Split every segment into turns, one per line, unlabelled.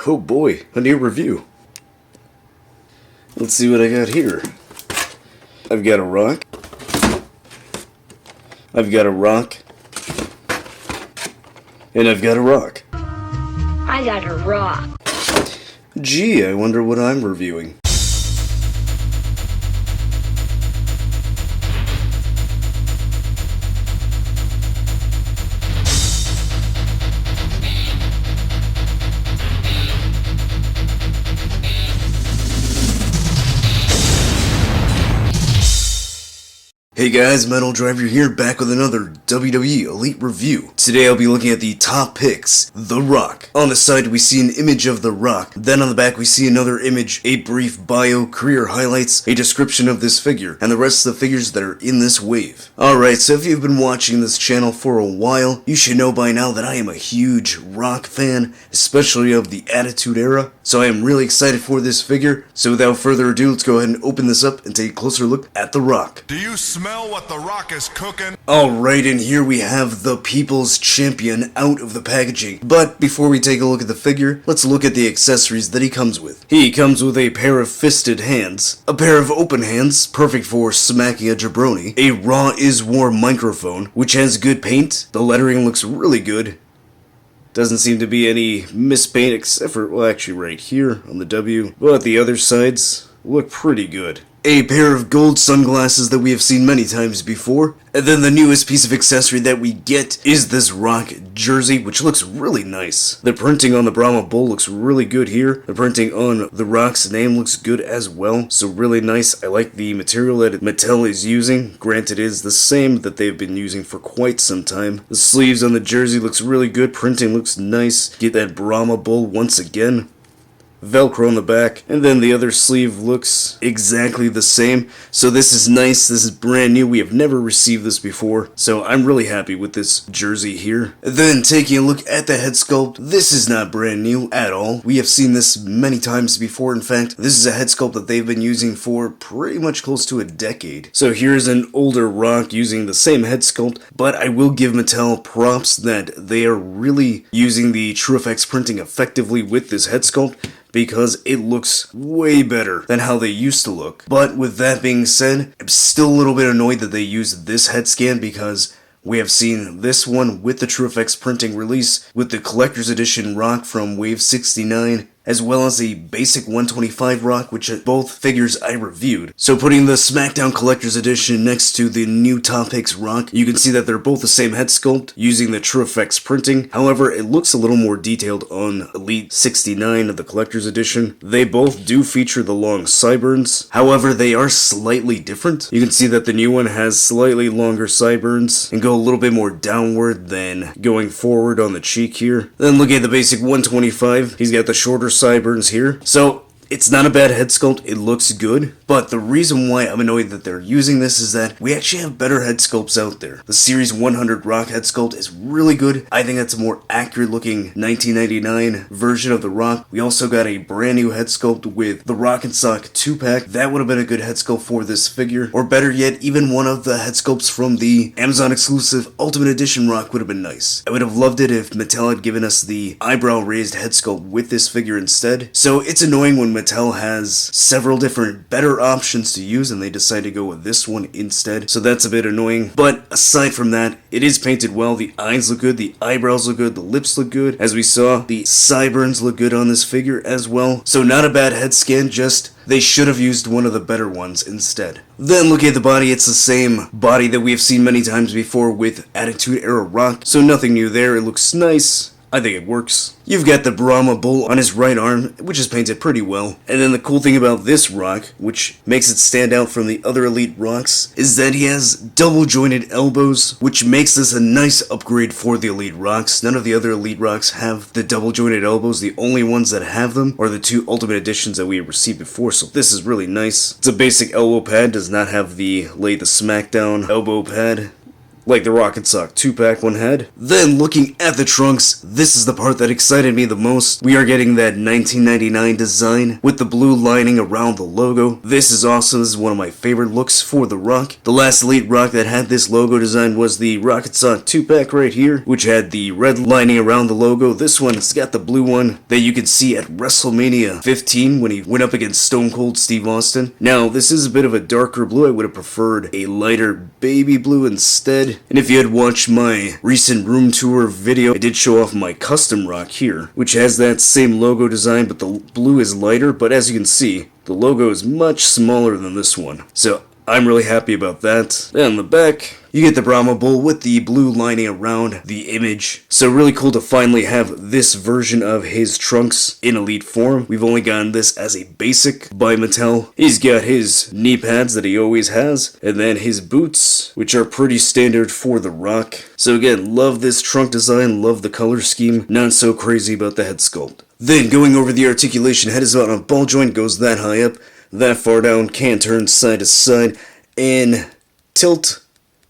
Oh boy, a new review. Let's see what I got here. I've got a rock. I've got a rock. And I've got a rock.
I got a rock.
Gee, I wonder what I'm reviewing. Hey guys, Metal Driver here, back with another WWE Elite review. Today I'll be looking at the top picks, The Rock. On the side we see an image of The Rock, then on the back we see another image, a brief bio, career highlights, a description of this figure, and the rest of the figures that are in this wave. Alright, so if you've been watching this channel for a while, you should know by now that I am a huge Rock fan, especially of the Attitude Era, so I am really excited for this figure. So without further ado, let's go ahead and open this up and take a closer look at The Rock.
Do you smell what The Rock is cooking?
Alright, and here we have the People's Champion out of the packaging. But before we take a look at the figure, let's look at the accessories that he comes with. He comes with a pair of fisted hands, a pair of open hands, perfect for smacking a jabroni, a Raw is War microphone, which has good paint. The lettering looks really good. Doesn't seem to be any mispaint except for, well, actually right here on the W, but the other sides look pretty good. A pair of gold sunglasses that we have seen many times before, and then the newest piece of accessory that we get is this Rock jersey, which looks really nice. The printing on the Brahma Bull looks really good here. The printing on the Rock's name looks good as well, so really nice. I like the material that Mattel is using. Granted, it is the same that they've been using for quite some time. The sleeves on the jersey looks really good. Printing looks nice. Get that Brahma Bull once again. Velcro on the back, and then the other sleeve looks exactly the same. So this is nice, this is brand new, we have never received this before, so I'm really happy with this jersey here. Then taking a look at the head sculpt, this is not brand new at all. We have seen this many times before. In fact, this is a head sculpt that they've been using for pretty much close to a decade. So here's an older Rock using the same head sculpt, but I will give Mattel props that they are really using the TrueFX printing effectively with this head sculpt, because it looks way better than how they used to look. But with that being said, I'm still a little bit annoyed that they used this head scan, because we have seen this one with the TrueFX printing release, with the collector's edition Rock from Wave 69, as well as the basic 125 Rock, which are both figures I reviewed. So putting the SmackDown Collector's Edition next to the new Top Picks Rock, you can see that they're both the same head sculpt, using the TrueFX printing. However, it looks a little more detailed on Elite 69 of the Collector's Edition. They both do feature the long sideburns. However, they are slightly different. You can see that the new one has slightly longer sideburns and go a little bit more downward than going forward on the cheek here. Then look at the basic 125. He's got the shorter sideburns here. So it's not a bad head sculpt, it looks good, but the reason why I'm annoyed that they're using this is that we actually have better head sculpts out there. The Series 100 Rock head sculpt is really good. I think that's a more accurate looking 1999 version of the Rock. We also got a brand new head sculpt with the Rock and Sock 2-pack. That would have been a good head sculpt for this figure, or better yet, even one of the head sculpts from the Amazon exclusive Ultimate Edition Rock would have been nice. I would have loved it if Mattel had given us the eyebrow raised head sculpt with this figure instead. So it's annoying when Mattel has several different better options to use and they decide to go with this one instead, so that's a bit annoying. But aside from that, it is painted well. The eyes look good, the eyebrows look good, the lips look good. As we saw, the sideburns look good on this figure as well. So not a bad head scan, just they should have used one of the better ones instead. Then look at the body, it's the same body that we have seen many times before with Attitude Era Rock, so nothing new there. It looks nice. I think it works. You've got the Brahma Bull on his right arm, which is painted pretty well. And then the cool thing about this Rock, which makes it stand out from the other Elite Rocks, is that he has double jointed elbows, which makes this a nice upgrade for the Elite Rocks. None of the other Elite Rocks have the double jointed elbows. The only ones that have them are the two Ultimate Editions that we have received before, so this is really nice. It's a basic elbow pad, does not have the Lay the Smackdown elbow pad. like the Rocket Sock 2-pack one had. Then looking at the trunks, this is the part that excited me the most. We are getting that 1999 design with the blue lining around the logo. This is awesome. This is one of my favorite looks for the Rock. The last Elite Rock that had this logo design was the Rocket Sock 2-pack right here, which had the red lining around the logo. This one's got the blue one that you can see at WrestleMania 15 when he went up against Stone Cold Steve Austin. Now, this is a bit of a darker blue. I would have preferred a lighter baby blue instead. And if you had watched my recent room tour video, I did show off my custom Rock here, which has that same logo design, but the blue is lighter. But as you can see, the logo is much smaller than this one. So I'm really happy about that. And on the back, you get the Brahma Bull with the blue lining around the image. So really cool to finally have this version of his trunks in Elite form. We've only gotten this as a basic by Mattel. He's got his knee pads that he always has, and then his boots, which are pretty standard for the Rock. So again, love this trunk design, love the color scheme, not so crazy about the head sculpt. Then going over the articulation, head is on a ball joint, goes that high up, that far down, can turn side to side, and tilt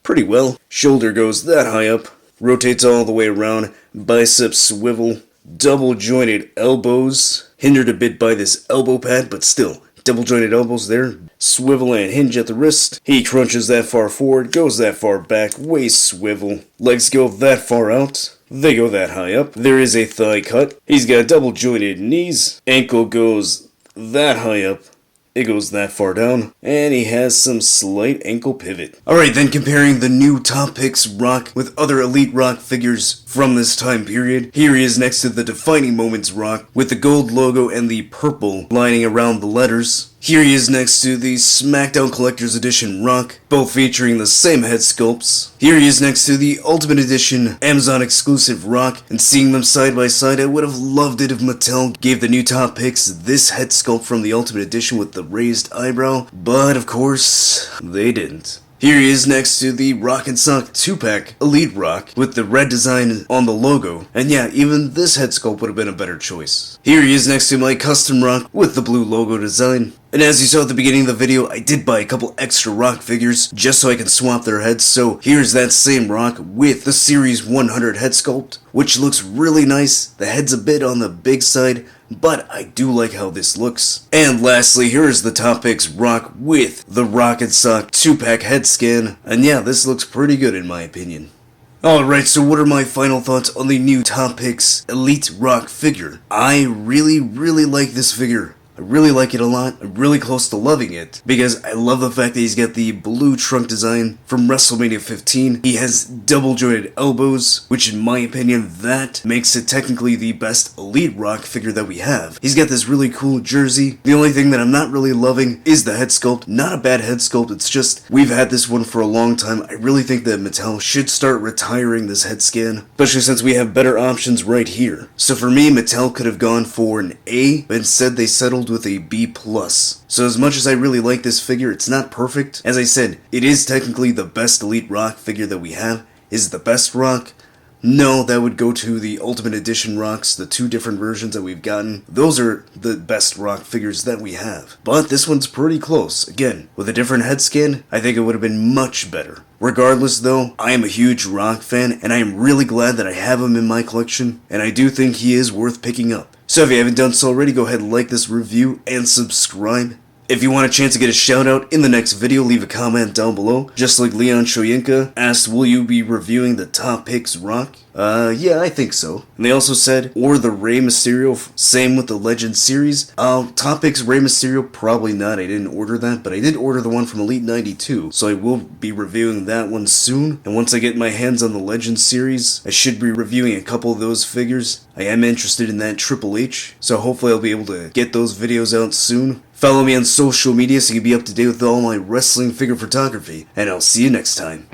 pretty well. Shoulder goes that high up, rotates all the way around, biceps swivel, double jointed elbows, hindered a bit by this elbow pad, but still, double jointed elbows there, swivel and hinge at the wrist. He crunches that far forward, goes that far back, waist swivel, legs go that far out, they go that high up. There is a thigh cut. He's got double jointed knees, ankle goes that high up, it goes that far down, and he has some slight ankle pivot. Alright, then comparing the new Top Picks Rock with other Elite Rock figures from this time period. Here he is next to the Defining Moments Rock with the gold logo and the purple lining around the letters. Here he is next to the SmackDown Collector's Edition Rock, both featuring the same head sculpts. Here he is next to the Ultimate Edition Amazon exclusive Rock, and seeing them side by side, I would have loved it if Mattel gave the new Top Picks this head sculpt from the Ultimate Edition with the raised eyebrow, but of course, they didn't. Here he is next to the Rock and Sock 2-pack Elite Rock with the red design on the logo, and yeah, even this head sculpt would have been a better choice. Here he is next to my custom Rock with the blue logo design. And as you saw at the beginning of the video, I did buy a couple extra Rock figures just so I can swap their heads, so here's that same Rock with the Series 100 head sculpt, which looks really nice. The head's a bit on the big side, but I do like how this looks. And lastly, here is the Top Picks Rock with the Rock and Sock 2-pack head scan, and yeah, this looks pretty good in my opinion. Alright, so what are my final thoughts on the new Top Picks Elite Rock figure? I really like this figure. I really like it a lot. I'm really close to loving it because I love the fact that he's got the blue trunk design from WrestleMania 15. He has double jointed elbows, which in my opinion, that makes it technically the best Elite Rock figure that we have. He's got this really cool jersey. The only thing that I'm not really loving is the head sculpt. Not a bad head sculpt, it's just we've had this one for a long time. I really think that Mattel should start retiring this head scan, especially since we have better options right here. So for me, Mattel could have gone for an A, but instead they settled with a B+. So as much as I really like this figure, it's not perfect. As I said, it is technically the best Elite Rock figure that we have. Is it the best Rock? No, that would go to the Ultimate Edition Rocks, the two different versions that we've gotten. Those are the best Rock figures that we have. But this one's pretty close. Again, with a different head scan, I think it would have been much better. Regardless though, I am a huge Rock fan, and I am really glad that I have him in my collection, and I do think he is worth picking up. So if you haven't done so already, go ahead and like this review and subscribe. If you want a chance to get a shout out in the next video, leave a comment down below. Just like Leon Shoyinka asked, will you be reviewing the Top Picks Rock? Yeah, I think so. And they also said, or the Rey Mysterio, same with the Legend series. Top Picks Rey Mysterio, probably not, I didn't order that, but I did order the one from Elite 92, so I will be reviewing that one soon. And once I get my hands on the Legend series, I should be reviewing a couple of those figures. I am interested in that Triple H, so hopefully I'll be able to get those videos out soon. Follow me on social media so you can be up to date with all my wrestling figure photography, and I'll see you next time.